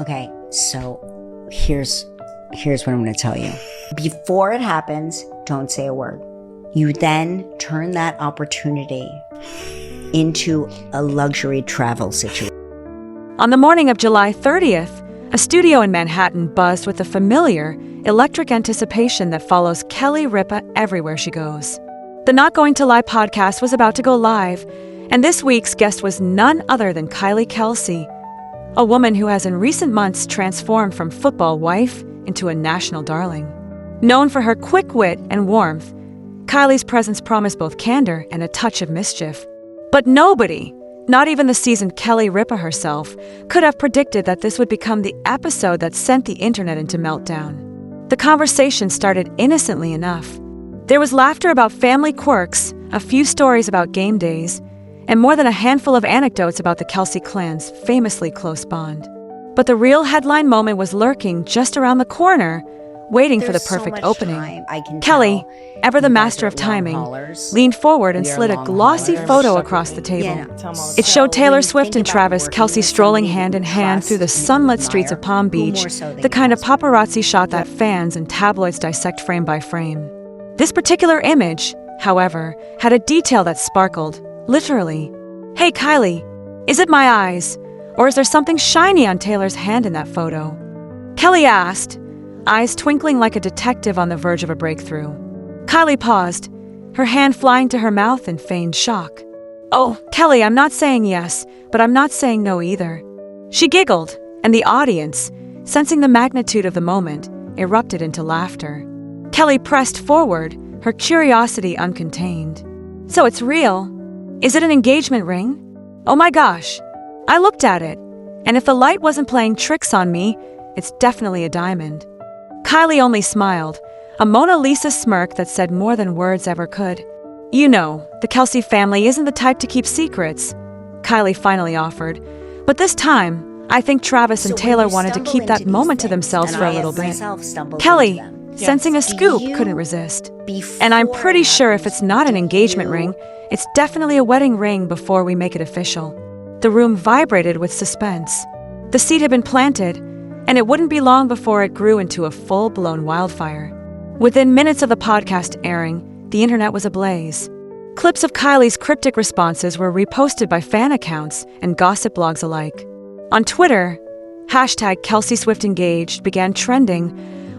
Okay, so here's what I'm going to tell you. Before it happens, don't say a word. You then turn that opportunity into a luxury travel situation. On the morning of July 30th, a studio in Manhattan buzzed with the familiar, electric anticipation that follows Kelly Ripa everywhere she goes. The Not Going to Lie podcast was about to go live, and this week's guest was none other than Kylie Kelsey, a woman who has in recent months transformed from football wife into a national darling. Known for her quick wit and warmth, Kylie's presence promised both candor and a touch of mischief. But nobody, not even the seasoned Kelly Ripa herself, could have predicted that this would become the episode that sent the internet into meltdown. The conversation started innocently enough. There was laughter about family quirks, a few stories about game days, and more than a handful of anecdotes about the Kelsey clan's famously close bond. But the real headline moment was lurking just around the corner, waiting for the perfect opening. Kelly, ever the master of timing, leaned forward and slid a glossy photo across the table. It showed Taylor Swift and Travis Kelce strolling hand in hand through the sunlit streets of Palm Beach, the kind of paparazzi shot that fans and tabloids dissect frame by frame. This particular image, however, had a detail that sparkled, literally. "Hey Kylie, is it my eyes? Or is there something shiny on Taylor's hand in that photo?" Kelly asked, eyes twinkling like a detective on the verge of a breakthrough. Kylie paused, her hand flying to her mouth in feigned shock. "Oh, Kelly, I'm not saying yes, but I'm not saying no either." She giggled, and the audience, sensing the magnitude of the moment, erupted into laughter. Kelly pressed forward, her curiosity uncontained. "So it's real? Is it an engagement ring? Oh my gosh. I looked at it, and if the light wasn't playing tricks on me, it's definitely a diamond." Kylie only smiled, a Mona Lisa smirk that said more than words ever could. "You know, the Kelsey family isn't the type to keep secrets," Kylie finally offered. "But this time, I think Travis and Taylor wanted to keep that moment to themselves for a little bit." Kelly, sensing a scoop, couldn't resist. "And I'm pretty sure if it's not an engagement ring, it's definitely a wedding ring before we make it official." The room vibrated with suspense. The seed had been planted, and it wouldn't be long before it grew into a full-blown wildfire. Within minutes of the podcast airing, the internet was ablaze. Clips of Kylie's cryptic responses were reposted by fan accounts and gossip blogs alike. On Twitter, #KelseySwiftEngaged began trending,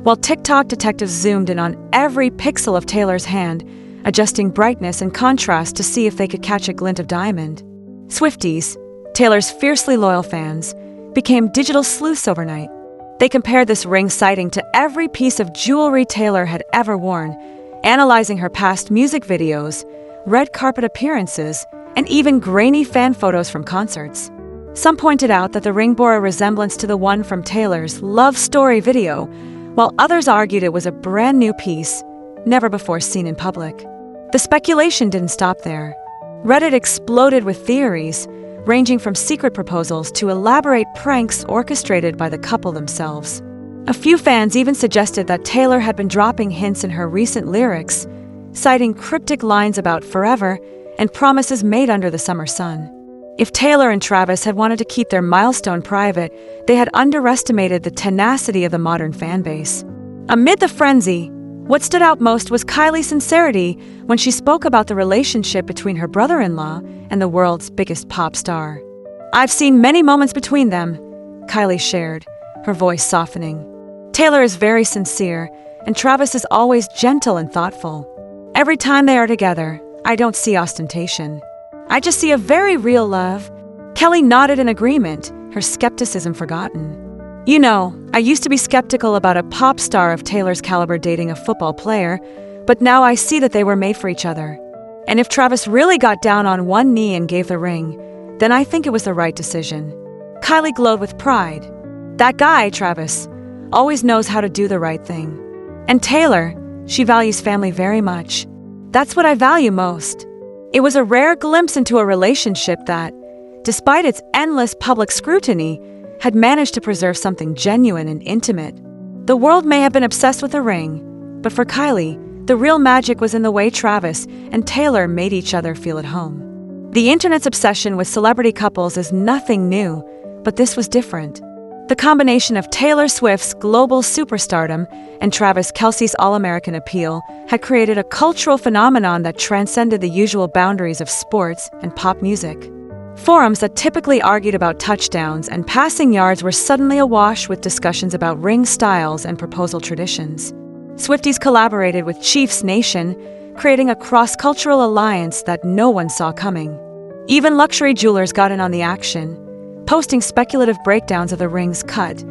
while TikTok detectives zoomed in on every pixel of Taylor's hand, adjusting brightness and contrast to see if they could catch a glint of diamond. Swifties, Taylor's fiercely loyal fans, became digital sleuths overnight. They compared this ring sighting to every piece of jewelry Taylor had ever worn, analyzing her past music videos, red carpet appearances, and even grainy fan photos from concerts. Some pointed out that the ring bore a resemblance to the one from Taylor's Love Story video, while others argued it was a brand new piece, never before seen in public. The speculation didn't stop there. Reddit exploded with theories, ranging from secret proposals to elaborate pranks orchestrated by the couple themselves. A few fans even suggested that Taylor had been dropping hints in her recent lyrics, citing cryptic lines about forever and promises made under the summer sun. If Taylor and Travis had wanted to keep their milestone private, they had underestimated the tenacity of the modern fan base. Amid the frenzy, what stood out most was Kylie's sincerity when she spoke about the relationship between her brother-in-law and the world's biggest pop star. "I've seen many moments between them," Kylie shared, her voice softening. "Taylor is very sincere, and Travis is always gentle and thoughtful. Every time they are together, I don't see ostentation. I just see a very real love." Kelly nodded in agreement, her skepticism forgotten. "You know, I used to be skeptical about a pop star of Taylor's caliber dating a football player, but now I see that they were made for each other. And if Travis really got down on one knee and gave the ring, then I think it was the right decision." Kylie glowed with pride. "That guy, Travis, always knows how to do the right thing. And Taylor, she values family very much. That's what I value most." It was a rare glimpse into a relationship that, despite its endless public scrutiny, had managed to preserve something genuine and intimate. The world may have been obsessed with the ring, but for Kylie, the real magic was in the way Travis and Taylor made each other feel at home. The internet's obsession with celebrity couples is nothing new, but this was different. The combination of Taylor Swift's global superstardom and Travis Kelce's all-American appeal had created a cultural phenomenon that transcended the usual boundaries of sports and pop music. Forums that typically argued about touchdowns and passing yards were suddenly awash with discussions about ring styles and proposal traditions. Swifties collaborated with Chiefs Nation, creating a cross-cultural alliance that no one saw coming. Even luxury jewelers got in on the action, posting speculative breakdowns of the ring's cut,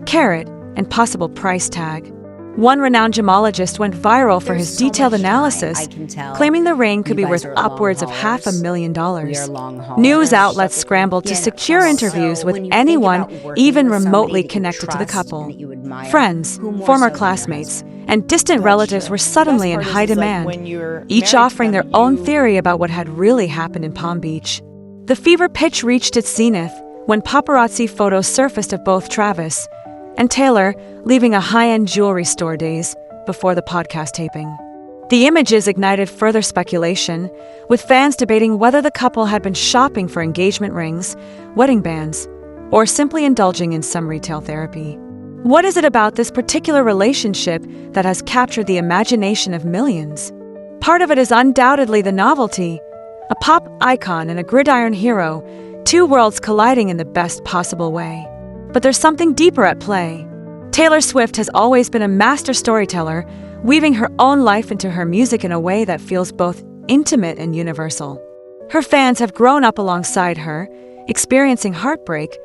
carat, and possible price tag. One renowned gemologist went viral for his detailed analysis, claiming the ring could be worth upwards of $500,000. News outlets scrambled to secure interviews with anyone even remotely connected to the couple. Friends, former classmates, and distant relatives were suddenly in high demand, each offering their own theory about what had really happened in Palm Beach. The fever pitch reached its zenith when paparazzi photos surfaced of both Travis and Taylor leaving a high-end jewelry store days before the podcast taping. The images ignited further speculation, with fans debating whether the couple had been shopping for engagement rings, wedding bands, or simply indulging in some retail therapy. What is it about this particular relationship that has captured the imagination of millions? Part of it is undoubtedly the novelty. A pop icon and a gridiron hero, two worlds colliding in the best possible way. But there's something deeper at play. Taylor Swift has always been a master storyteller, weaving her own life into her music in a way that feels both intimate and universal. Her fans have grown up alongside her, experiencing heartbreak,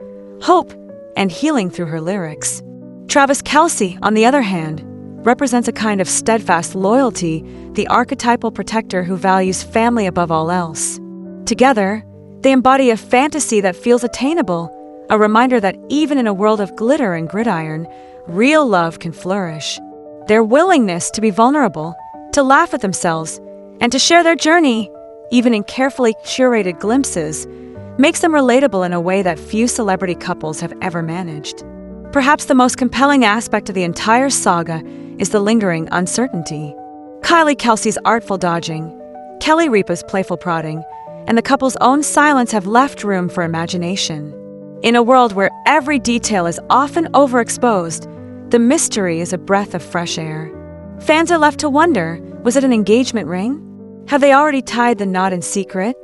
hope, and healing through her lyrics. Travis Kelce, on the other hand, represents a kind of steadfast loyalty, the archetypal protector who values family above all else. Together, they embody a fantasy that feels attainable, a reminder that even in a world of glitter and gridiron, real love can flourish. Their willingness to be vulnerable, to laugh at themselves, and to share their journey, even in carefully curated glimpses, makes them relatable in a way that few celebrity couples have ever managed. Perhaps the most compelling aspect of the entire saga is the lingering uncertainty. Kylie Kelsey's artful dodging, Kelly Ripa's playful prodding, and the couple's own silence have left room for imagination. In a world where every detail is often overexposed, the mystery is a breath of fresh air. Fans are left to wonder, was it an engagement ring? Have they already tied the knot in secret?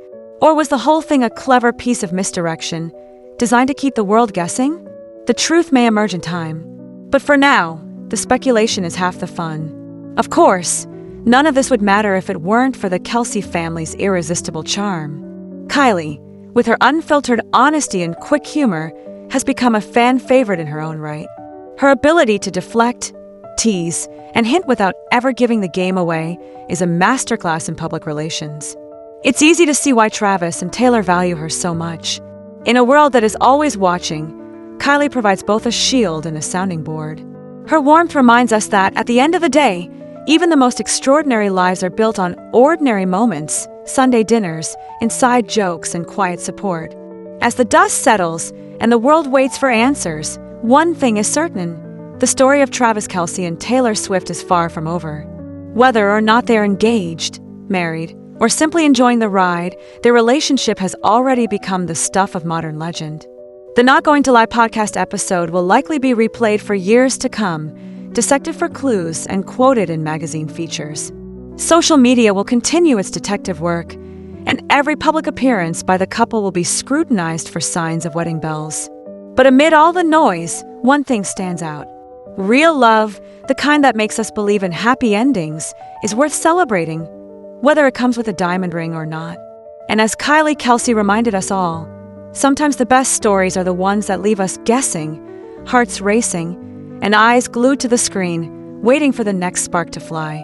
Or was the whole thing a clever piece of misdirection, designed to keep the world guessing? The truth may emerge in time. But for now, the speculation is half the fun. Of course, none of this would matter if it weren't for the Kelsey family's irresistible charm. Kylie, with her unfiltered honesty and quick humor, has become a fan favorite in her own right. Her ability to deflect, tease, and hint without ever giving the game away is a masterclass in public relations. It's easy to see why Travis and Taylor value her so much. In a world that is always watching, Kylie provides both a shield and a sounding board. Her warmth reminds us that, at the end of the day, even the most extraordinary lives are built on ordinary moments, Sunday dinners, inside jokes, and quiet support. As the dust settles and the world waits for answers, one thing is certain: the story of Travis Kelce and Taylor Swift is far from over. Whether or not they're engaged, married, or simply enjoying the ride, their relationship has already become the stuff of modern legend. The Not Going to Lie podcast episode will likely be replayed for years to come, dissected for clues and quoted in magazine features. Social media will continue its detective work, and every public appearance by the couple will be scrutinized for signs of wedding bells. But amid all the noise, one thing stands out. Real love, the kind that makes us believe in happy endings, is worth celebrating, whether it comes with a diamond ring or not. And as Kylie Kelsey reminded us all, sometimes the best stories are the ones that leave us guessing, hearts racing, and eyes glued to the screen, waiting for the next spark to fly.